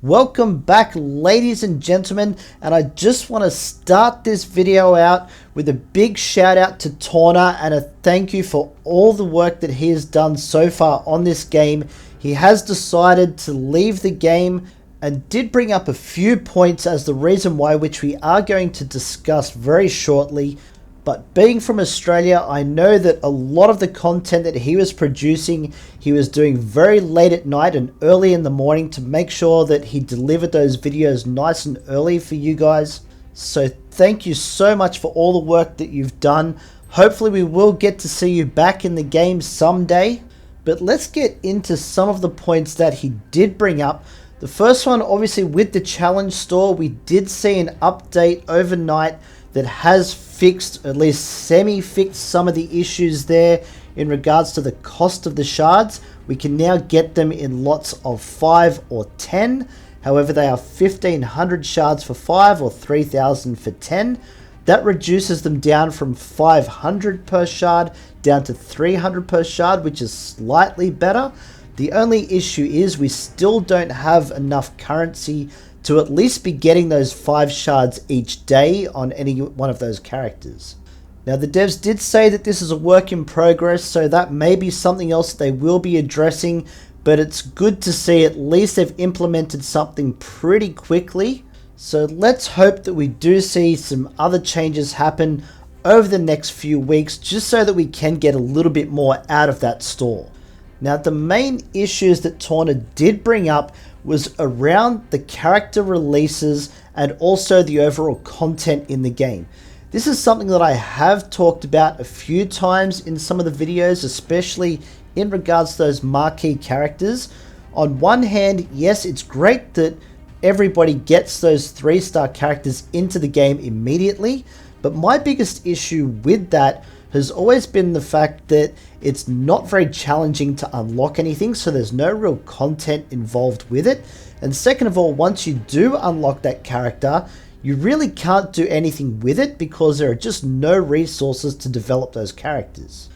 Welcome back, ladies and gentlemen, and I just want to start this video out with a big shout out to Tauna and a thank you for all the work that he has done so far on this game. He has decided to leave the game and did bring up a few points as the reason why, which we are going to discuss very shortly. But being from Australia, I know that a lot of the content that he was producing, he was doing very late at night and early in the morning to make sure that he delivered those videos nice and early for you guys. So thank you so much for all the work that you've done. Hopefully we will get to see you back in the game someday. But let's get into some of the points that he did bring up. The first one, obviously with the challenge store, we did see an update overnight that has fixed, at least semi-fixed, some of the issues there in regards to the cost of the shards. We can now get them in lots of 5 or 10. However, they are 1,500 shards for 5 or 3,000 for 10. That reduces them down from 500 per shard down to 300 per shard, which is slightly better. The only issue is we still don't have enough currency to at least be getting those 5 shards each day on any one of those characters. Now the devs did say that this is a work in progress, so that may be something else they will be addressing, but it's good to see at least they've implemented something pretty quickly. So let's hope that we do see some other changes happen over the next few weeks, just so that we can get a little bit more out of that store. Now the main issues that Tona did bring up was around the character releases and also the overall content in the game. This is something that I have talked about a few times in some of the videos, especially in regards to those marquee characters. On one hand, yes, it's great that everybody gets those 3-star characters into the game immediately, but my biggest issue with that has always been the fact that it's not very challenging to unlock anything, so there's no real content involved with it. And second of all, once you do unlock that character, you really can't do anything with it because there are just no resources to develop those characters.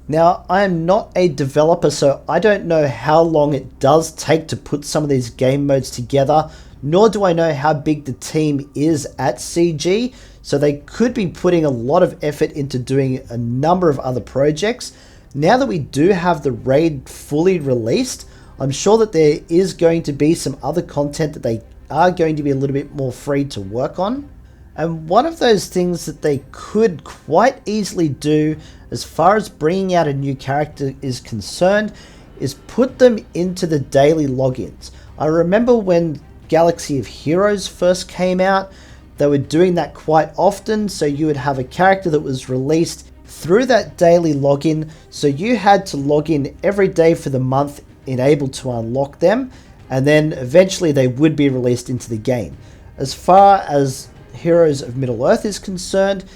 Now, I am not a developer, so I don't know how long it does take to put some of these game modes together, nor do I know how big the team is at CG, so they could be putting a lot of effort into doing a number of other projects. Now that we do have the raid fully released, I'm sure that there is going to be some other content that they are going to be a little bit more free to work on. And one of those things that they could quite easily do as far as bringing out a new character is concerned is put them into the daily logins. I remember when Galaxy of Heroes first came out, they were doing that quite often, so you would have a character that was released through that daily login, so you had to log in every day for the month in able to unlock them, and then eventually they would be released into the game. As far as Heroes of Middle-earth is concerned,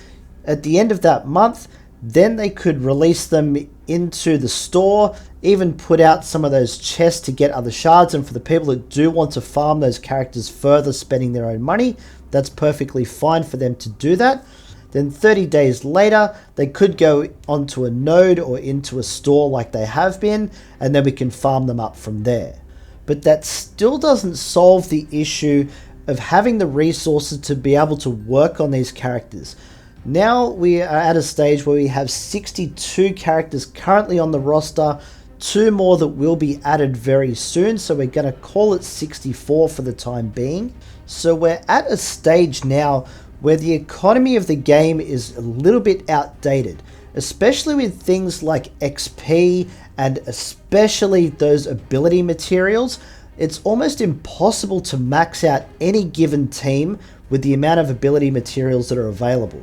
at the end of that month, then they could release them into the store, even put out some of those chests to get other shards, and for the people that do want to farm those characters further spending their own money, that's perfectly fine for them to do that. Then 30 days later, they could go onto a node or into a store like they have been, and then we can farm them up from there. But that still doesn't solve the issue of having the resources to be able to work on these characters. Now we are at a stage where we have 62 characters currently on the roster, 2 more that will be added very soon, so we're going to call it 64 for the time being. So we're at a stage now where the economy of the game is a little bit outdated, especially with things like XP and especially those ability materials. It's almost impossible to max out any given team with the amount of ability materials that are available.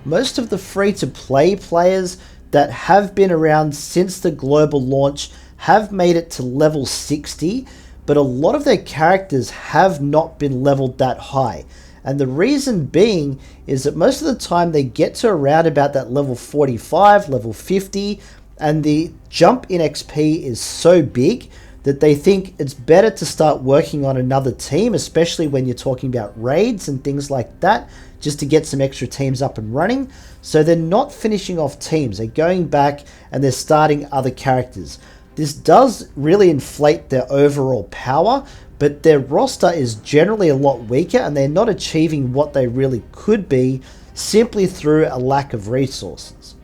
Most of the free-to-play players that have been around since the global launch have made it to level 60, but a lot of their characters have not been leveled that high. And the reason being is that most of the time they get to around about that level 45, level 50, and the jump in XP is so big that they think it's better to start working on another team, especially when you're talking about raids and things like that, just to get some extra teams up and running. So they're not finishing off teams, they're going back and they're starting other characters. This does really inflate their overall power, but their roster is generally a lot weaker and they're not achieving what they really could be simply through a lack of resources.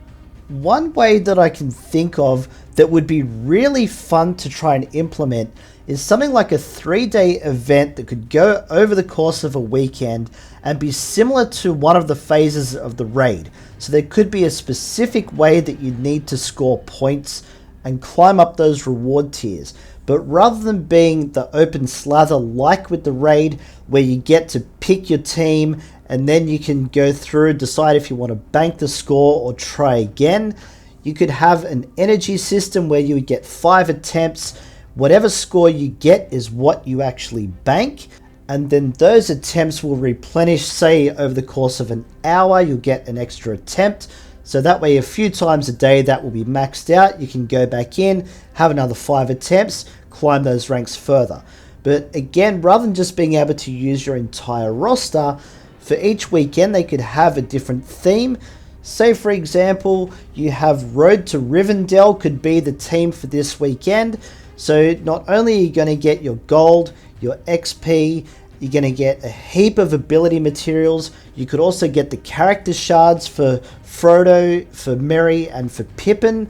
One way that I can think of that would be really fun to try and implement is something like a 3-day event that could go over the course of a weekend and be similar to one of the phases of the raid. So there could be a specific way that you need to score points and climb up those reward tiers. But rather than being the open slather like with the raid, where you get to pick your team and then you can go through, decide if you want to bank the score or try again, you could have an energy system where you would get 5 attempts. Whatever score you get is what you actually bank, and then those attempts will replenish. Say over the course of an hour you'll get an extra attempt, so that way a few times a day that will be maxed out. You can go back in, have another 5 attempts, climb those ranks further. But again, rather than just being able to use your entire roster, for each weekend they could have a different theme. Say for example you have Road to Rivendell could be the team for this weekend. So not only are you going to get your gold, your XP, you're going to get a heap of ability materials. You could also get the character shards for Frodo, for Merry, and for Pippin.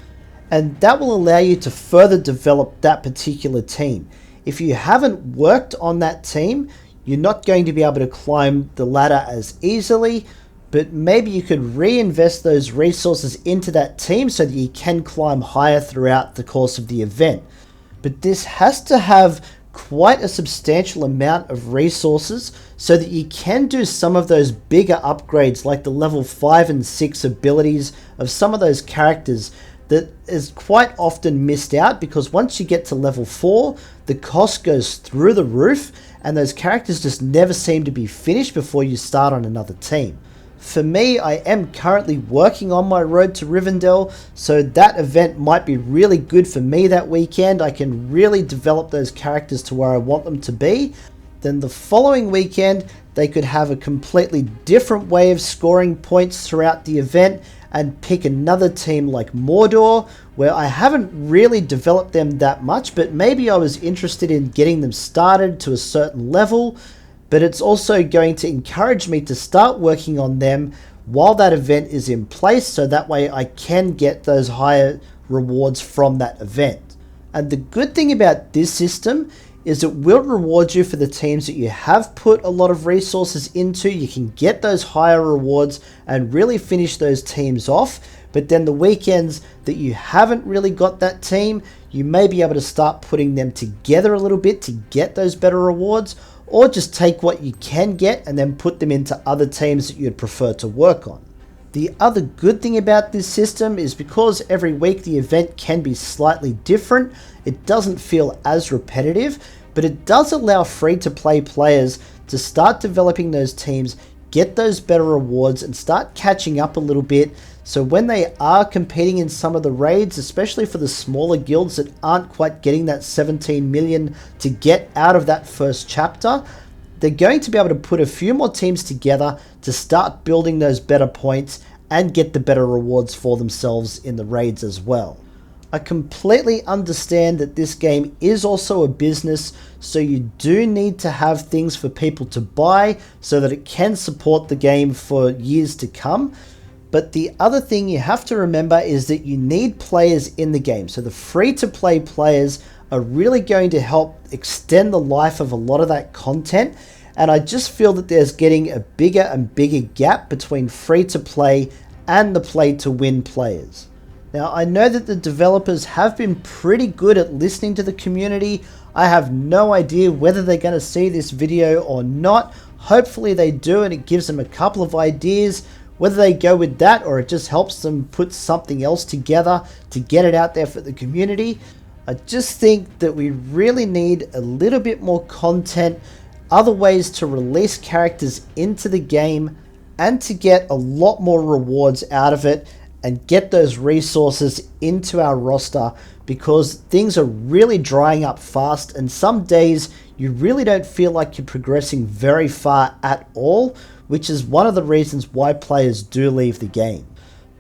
And that will allow you to further develop that particular team. If you haven't worked on that team, you're not going to be able to climb the ladder as easily. But maybe you could reinvest those resources into that team so that you can climb higher throughout the course of the event. But this has to have quite a substantial amount of resources so that you can do some of those bigger upgrades like the level 5 and 6 abilities of some of those characters that is quite often missed out, because once you get to level 4 the cost goes through the roof and those characters just never seem to be finished before you start on another team. For me, I am currently working on my Road to Rivendell, so that event might be really good for me that weekend. I can really develop those characters to where I want them to be. Then the following weekend, they could have a completely different way of scoring points throughout the event and pick another team like Mordor, where I haven't really developed them that much, but maybe I was interested in getting them started to a certain level. But it's also going to encourage me to start working on them while that event is in place, so that way I can get those higher rewards from that event. And the good thing about this system is it will reward you for the teams that you have put a lot of resources into. You can get those higher rewards and really finish those teams off. But then the weekends that you haven't really got that team, you may be able to start putting them together a little bit to get those better rewards, or just take what you can get and then put them into other teams that you'd prefer to work on. The other good thing about this system is because every week the event can be slightly different, it doesn't feel as repetitive, but it does allow free-to-play players to start developing those teams, get those better rewards, and start catching up a little bit. So when they are competing in some of the raids, especially for the smaller guilds that aren't quite getting that 17 million to get out of that first chapter, they're going to be able to put a few more teams together to start building those better points and get the better rewards for themselves in the raids as well. I completely understand that this game is also a business, so you do need to have things for people to buy so that it can support the game for years to come. But the other thing you have to remember is that you need players in the game. So the free-to-play players are really going to help extend the life of a lot of that content. And I just feel that there's getting a bigger and bigger gap between free-to-play and the play-to-win players. Now, I know that the developers have been pretty good at listening to the community. I have no idea whether they're going to see this video or not. Hopefully they do, and it gives them a couple of ideas. Whether they go with that or it just helps them put something else together to get it out there for the community. I just think that we really need a little bit more content, other ways to release characters into the game, and to get a lot more rewards out of it and get those resources into our roster, because things are really drying up fast and some days you really don't feel like you're progressing very far at all, which is one of the reasons why players do leave the game.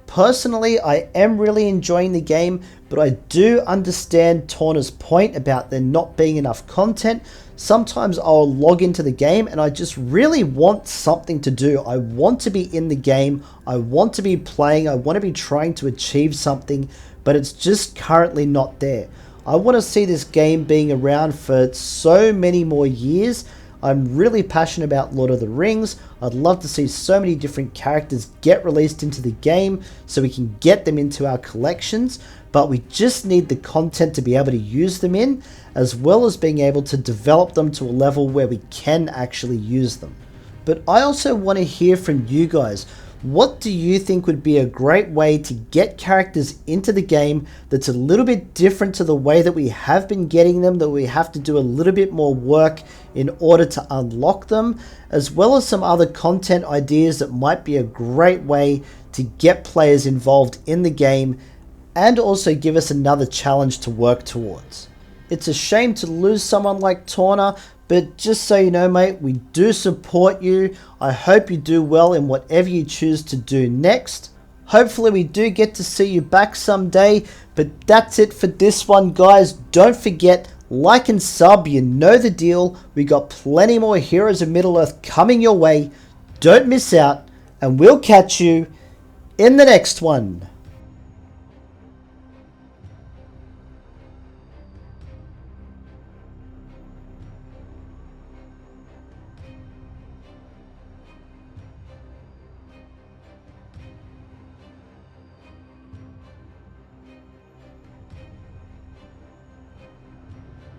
Personally, I am really enjoying the game, but I do understand Tauna's point about there not being enough content, sometimes I'll log into the game and I just really want something to do. I want to be in the game, I want to be playing, I want to be trying to achieve something, but it's just currently not there. I want to see this game being around for so many more years. I'm really passionate about Lord of the Rings. I'd love to see so many different characters get released into the game so we can get them into our collections, but we just need the content to be able to use them in, as well as being able to develop them to a level where we can actually use them. But I also want to hear from you guys. What do you think would be a great way to get characters into the game that's a little bit different to the way that we have been getting them, that we have to do a little bit more work in order to unlock them, as well as some other content ideas that might be a great way to get players involved in the game and also give us another challenge to work towards. It's a shame to lose someone like Tauna, but just so you know, mate, we do support you. I hope you do well in whatever you choose to do next. Hopefully we do get to see you back someday, but that's it for this one, guys. Don't forget, like and sub, you know the deal. We got plenty more Heroes of Middle-earth coming your way. Don't miss out, and we'll catch you in the next one.